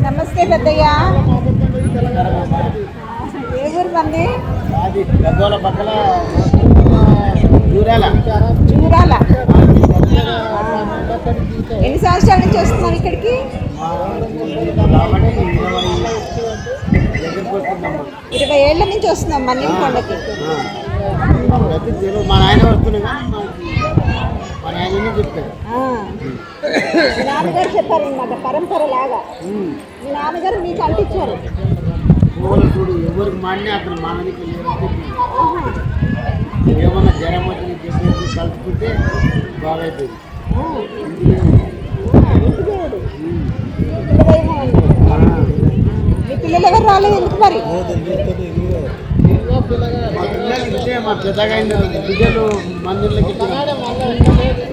నమస్తే పెద్దయ్య. ఏ ఊరు మంది? పక్కల చూరాల. ఎన్ని సంవత్సరాల నుంచి వస్తున్నాం ఇక్కడికి? 20 ఏళ్ల నుంచి వస్తున్నాం మన్యం కొండకి. మా నాయన వస్తున్నాయి. మా నాయన చెప్పారు, మీ నాన్నగారు చెప్పారు అన్నమాట, పరంపర లాగా. మీ నాన్నగారు మీకు అంటించారు. చూడు ఎవరికి మాన్నే అతను మాననికి ఏమన్నా జ్వరం వచ్చి చెప్పేసి కలుపుకుంటే బాగైతుంది. మీ పిల్లలు ఎవరు రాలేదు ఎందుకు మరి? మా పెద్దగా బిడ్డలు మందిర్లకి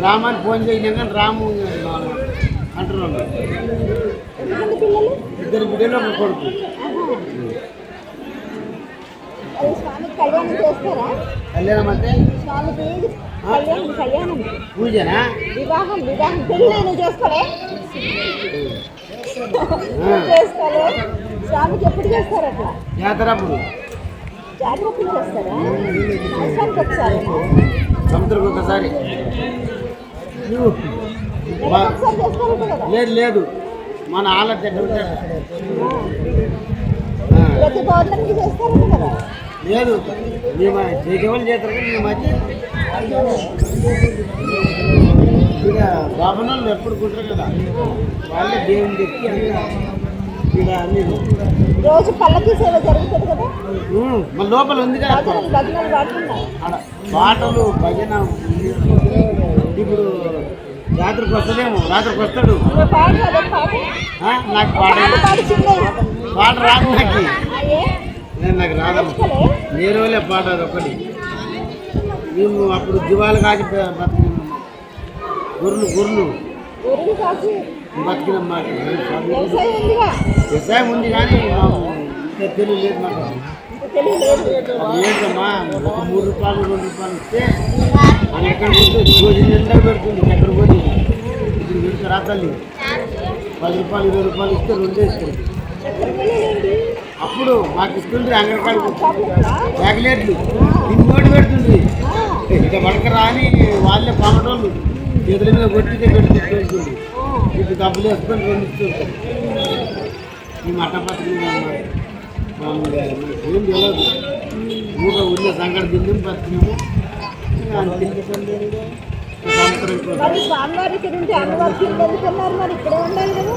రామాన్ని ఫోన్ చేసినా కానీ రాము అంటున్నాడు. ఇద్దరు బిడ్డలు ఒక కొడుకు. స్వామికి కళ్యాణం చేస్తారా? కళ్యాణం అంటే స్వామికి కళ్యాణం పూజనా? వివాహం పెళ్ళి నువ్వు చేసుకోలే? చేసుకోలే. స్వామికి ఎప్పుడు చేస్తారు అట్లా? జాతరప్పుడు. జాతరప్పుడు చేస్తారా? సంవత్సరానికి ఒకసారి? సంవత్సరం ఒకసారి. లేదు మన ఆల దగ్గర ప్రతి పౌర్ణమికి చేస్తారంట కదా? లేదు, మేము చేసేవాళ్ళు చేస్తారు కానీ మేము మధ్య ఇక బాబునాళ్ళు ఎప్పుడు కుట్టరు కదా, వాళ్ళే దేవుని తెచ్చి ఇక అన్ని రోజు పల్లకి సేవ జరుగుతుంది కదా? మన లోపల ఉంది కదా పాటలు భజన. ఇప్పుడు రాత్రికి వస్తుందేమో, రాత్రికి వస్తాడు. నాకు పాట రాదు. నాకు రాదమ్మా, నేను వాళ్ళే పాట అది ఒకటి. మేము అప్పుడు దివాలు కాసి బతికినాం, గొర్రెలు బతికినాం. మాకు వ్యవసాయం ఉంది కానీ ఇంకా తెలియలేదు మాకు. ఏంటమ్మా, ఒక 3 రూపాయలు 2 రూపాయలు ఇస్తే అది ఎక్కడ పోతే రోజు నిండా పెడుతుంది. ఎక్కడ పోతే ఇప్పుడు పెడితే రాతల్లి 10 రూపాయలు 20 రూపాయలు ఇస్తే 2 ఇస్తుంది. అప్పుడు మాకు ఇస్తుండ్రి అంగన్వాడీ చాక్లెట్లు దీన్ని నోటి పెడుతుంది. ఇక పడకరా అని వాళ్ళే పామటోళ్ళు చేతుల మీద కొట్టితే పెడుతుంది. ఇప్పుడు డబ్బులు వేసుకొని 2 ఇస్తుంటారు. ఈ మట్ట పత్రిక మామూలుగా ఏం తెలియదు. ఊళ్ళో ఊళ్ళో సంకట తిండి బతికినాము. స్వామివారికి నుంచి అమ్మవారికి మరి ఇక్కడే ఉండాలి కదా?